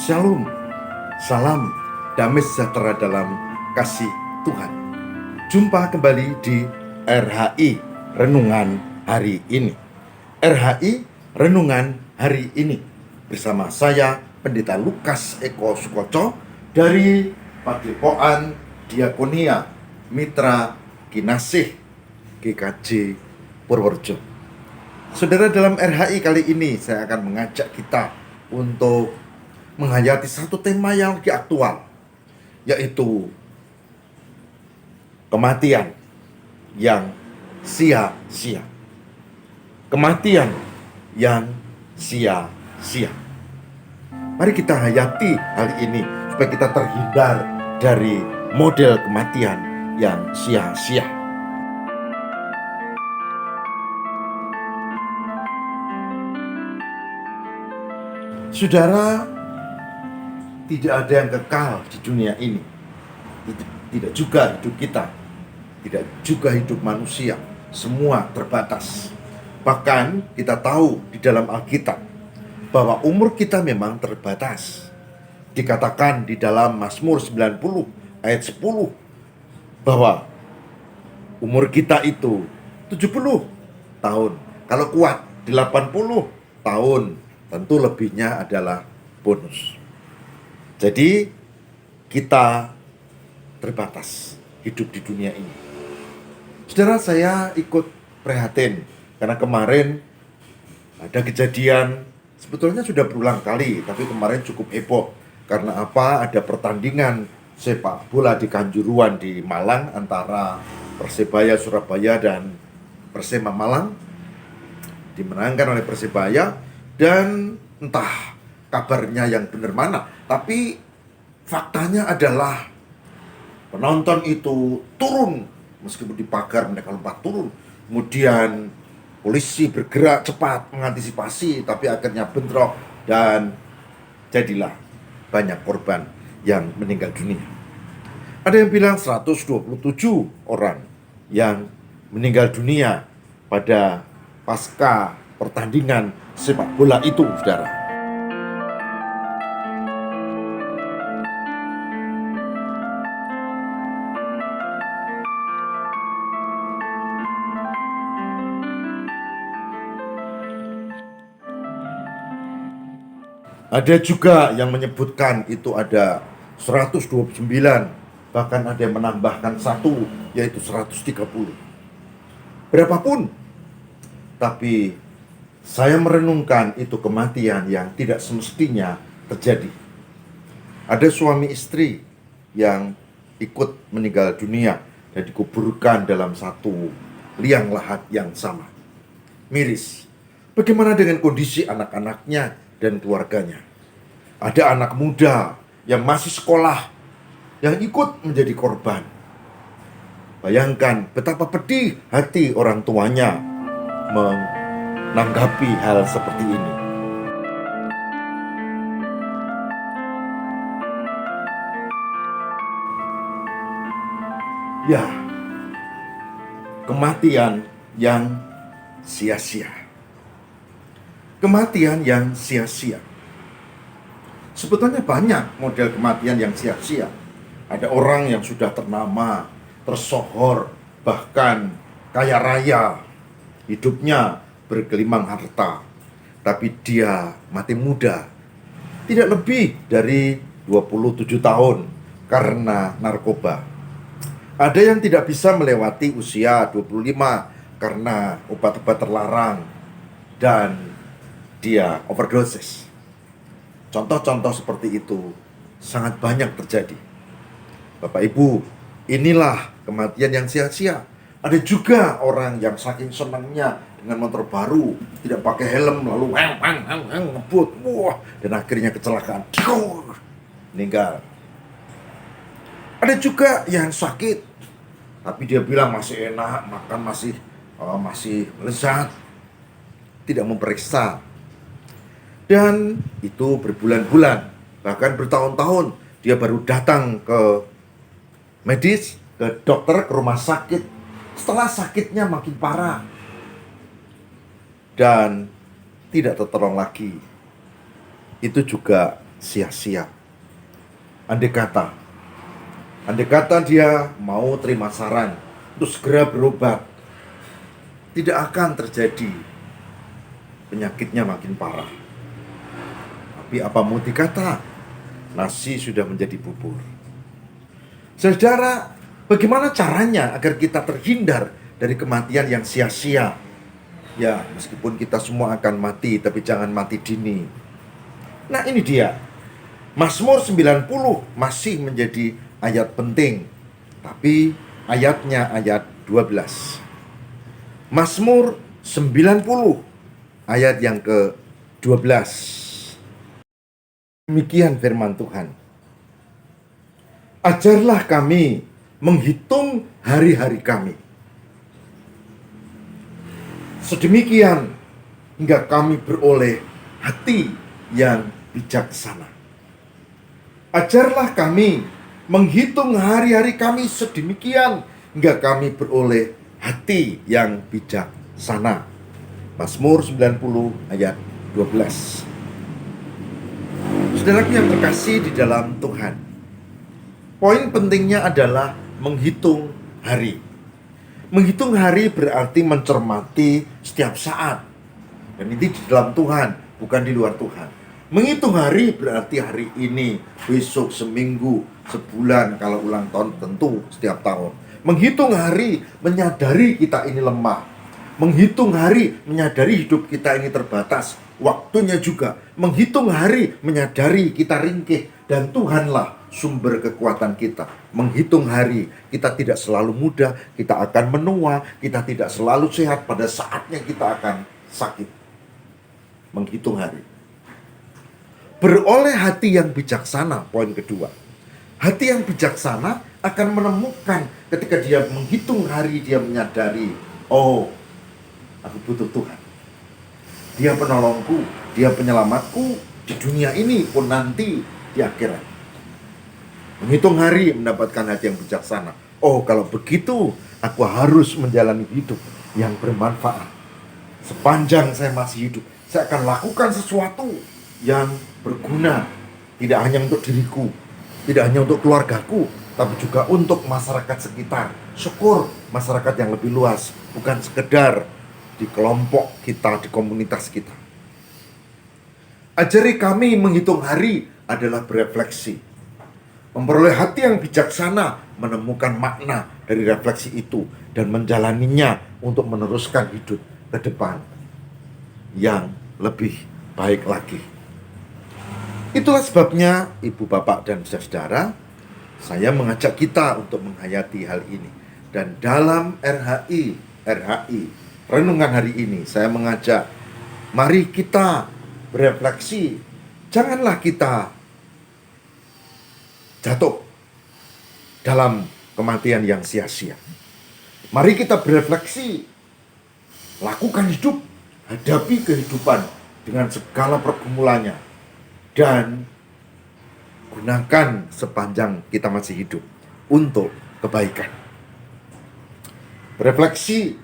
Shalom, salam damai sejahtera dalam kasih Tuhan. Jumpa kembali di RHI Renungan hari ini. RHI Renungan hari ini bersama saya Pendeta Lukas Eko Sukoco dari Padepokan Diakonia Mitra Kinasih GKJ Purworejo. Saudara, dalam RHI kali ini saya akan mengajak kita untuk menghayati satu tema yang lagi aktual, yaitu kematian yang sia-sia. Kematian yang sia-sia. Mari kita hayati hal ini supaya kita terhindar dari model kematian yang sia-sia. Saudara, tidak ada yang kekal di dunia ini. Tidak juga hidup kita, tidak juga hidup manusia. Semua terbatas. Bahkan kita tahu di dalam Alkitab bahwa umur kita memang terbatas. Dikatakan di dalam Mazmur 90 ayat 10 bahwa umur kita itu 70 tahun. Kalau kuat 80 tahun. Tentu lebihnya adalah bonus. Jadi kita terbatas hidup di dunia ini. Saudara, saya ikut prihatin karena kemarin ada kejadian, sebetulnya sudah berulang kali, tapi kemarin cukup heboh. Karena apa? Ada pertandingan sepak bola di Kanjuruhan di Malang antara Persebaya Surabaya dan Persema Malang. Dimenangkan oleh Persebaya. Dan entah kabarnya yang benar mana, tapi faktanya adalah penonton itu turun, meskipun di pagar mereka lompat turun. Kemudian polisi bergerak cepat mengantisipasi, tapi akhirnya bentrok dan jadilah banyak korban yang meninggal dunia. Ada yang bilang 127 orang yang meninggal dunia pada pasca pertandingan sepak bola itu, saudara. Ada juga yang menyebutkan itu ada 129, bahkan ada yang menambahkan satu, yaitu 130. Berapapun, tapi saya merenungkan itu kematian yang tidak semestinya terjadi. Ada suami istri yang ikut meninggal dunia dan dikuburkan dalam satu liang lahat yang sama. Miris. Bagaimana dengan kondisi anak-anaknya dan keluarganya? Ada anak muda yang masih sekolah yang ikut menjadi korban. Bayangkan betapa pedih hati orang tuanya menanggapi hal seperti ini. Ya, kematian yang sia-sia. Kematian yang sia-sia. Sebetulnya banyak model kematian yang sia-sia. Ada orang yang sudah ternama, tersohor, bahkan kaya raya, hidupnya bergelimang harta, tapi dia mati muda, tidak lebih dari 27 tahun karena narkoba. Ada yang tidak bisa melewati usia 25 karena obat-obat terlarang dan dia overdosis. Contoh-contoh seperti itu sangat banyak terjadi. Bapak Ibu, inilah kematian yang sia-sia. Ada juga orang yang saking senangnya dengan motor baru, tidak pakai helm, lalu ngebut, dan akhirnya kecelakaan, meninggal. Ada juga yang sakit, tapi dia bilang masih enak, makan masih lezat, tidak memeriksa. Dan itu berbulan-bulan, bahkan bertahun-tahun, dia baru datang ke medis, ke dokter, ke rumah sakit. Setelah sakitnya makin parah dan tidak tertolong lagi, itu juga sia-sia. Andai kata dia mau terima saran untuk segera berobat, tidak akan terjadi penyakitnya makin parah. Tapi apa mau dikata, nasi sudah menjadi bubur. Saudara, bagaimana caranya agar kita terhindar dari kematian yang sia-sia? Ya, meskipun kita semua akan mati, tapi jangan mati dini. Nah, ini dia. Mazmur 90 masih menjadi ayat penting, tapi ayatnya ayat 12. Mazmur 90 ayat yang ke-12. Demikian firman Tuhan. Ajarlah kami menghitung hari-hari kami, sedemikian hingga kami beroleh hati yang bijaksana. Ajarlah kami menghitung hari-hari kami sedemikian hingga kami beroleh hati yang bijaksana. Mazmur 90 ayat 12. Saudaraku yang terkasih di dalam Tuhan, poin pentingnya adalah menghitung hari. Menghitung hari berarti mencermati setiap saat. Dan ini di dalam Tuhan, bukan di luar Tuhan. Menghitung hari berarti hari ini, besok, seminggu, sebulan, kalau ulang tahun tentu setiap tahun. Menghitung hari menyadari kita ini lemah. Menghitung hari menyadari hidup kita ini terbatas. Waktunya juga. Menghitung hari menyadari kita ringkih. Dan Tuhanlah sumber kekuatan kita. Menghitung hari, kita tidak selalu muda, kita akan menua, kita tidak selalu sehat, pada saatnya kita akan sakit. Menghitung hari. Beroleh hati yang bijaksana, poin kedua. Hati yang bijaksana akan menemukan ketika dia menghitung hari, dia menyadari, oh, aku butuh Tuhan. Dia penolongku, dia penyelamatku di dunia ini pun nanti di akhirat. Menghitung hari mendapatkan hati yang bijaksana. Oh, kalau begitu aku harus menjalani hidup yang bermanfaat. Sepanjang saya masih hidup, saya akan lakukan sesuatu yang berguna, tidak hanya untuk diriku, tidak hanya untuk keluargaku, tapi juga untuk masyarakat sekitar. Syukur masyarakat yang lebih luas, bukan sekedar di kelompok kita, di komunitas kita. Ajari kami menghitung hari adalah berefleksi. Memperoleh hati yang bijaksana, menemukan makna dari refleksi itu dan menjalaninya untuk meneruskan hidup ke depan yang lebih baik lagi. Itulah sebabnya Ibu, Bapak, dan saudara, saya mengajak kita untuk menghayati hal ini. Dan dalam RHI, renungan hari ini, saya mengajak, mari kita berefleksi. Janganlah kita jatuh dalam kematian yang sia-sia. Mari kita berefleksi, lakukan hidup, hadapi kehidupan dengan segala pergumulannya, dan gunakan sepanjang kita masih hidup untuk kebaikan. Berefleksi,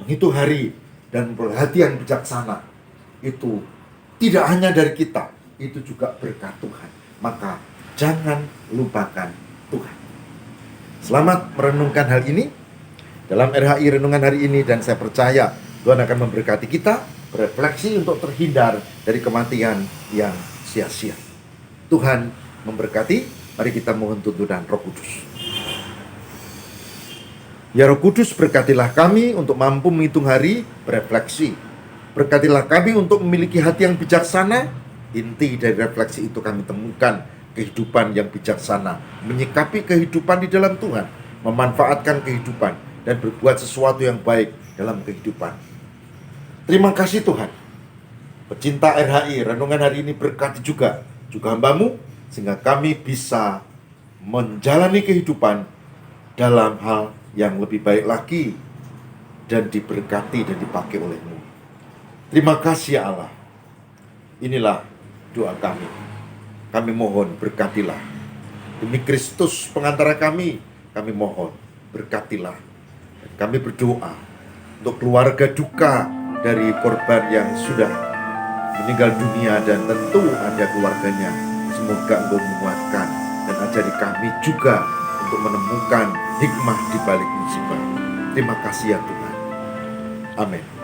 menghitung hari, dan berhati yang bijaksana itu tidak hanya dari kita, itu juga berkat Tuhan. Maka jangan lupakan Tuhan. Selamat merenungkan hal ini dalam RHI Renungan hari ini, dan saya percaya Tuhan akan memberkati kita berefleksi untuk terhindar dari kematian yang sia-sia. Tuhan memberkati. Mari kita mohon tuntunan Roh Kudus. Ya Roh Kudus, berkatilah kami untuk mampu menghitung hari, berefleksi. Berkatilah kami untuk memiliki hati yang bijaksana. Inti dari refleksi itu kami temukan kehidupan yang bijaksana, menyikapi kehidupan di dalam Tuhan, memanfaatkan kehidupan, dan berbuat sesuatu yang baik dalam kehidupan. Terima kasih Tuhan. Pecinta RHI, renungan hari ini berkati juga hamba-Mu, sehingga kami bisa menjalani kehidupan dalam hal yang lebih baik lagi, dan diberkati dan dipakai oleh-Mu. Terima kasih ya Allah. Inilah doa kami. Kami mohon berkatilah. Demi Kristus pengantara kami mohon berkatilah. Dan kami berdoa untuk keluarga duka dari korban yang sudah meninggal dunia, dan tentu ada keluarganya Semoga Engkau menguatkan dan ajari kami juga untuk menemukan hikmah di balik musibah. Terima kasih ya Tuhan. Amin.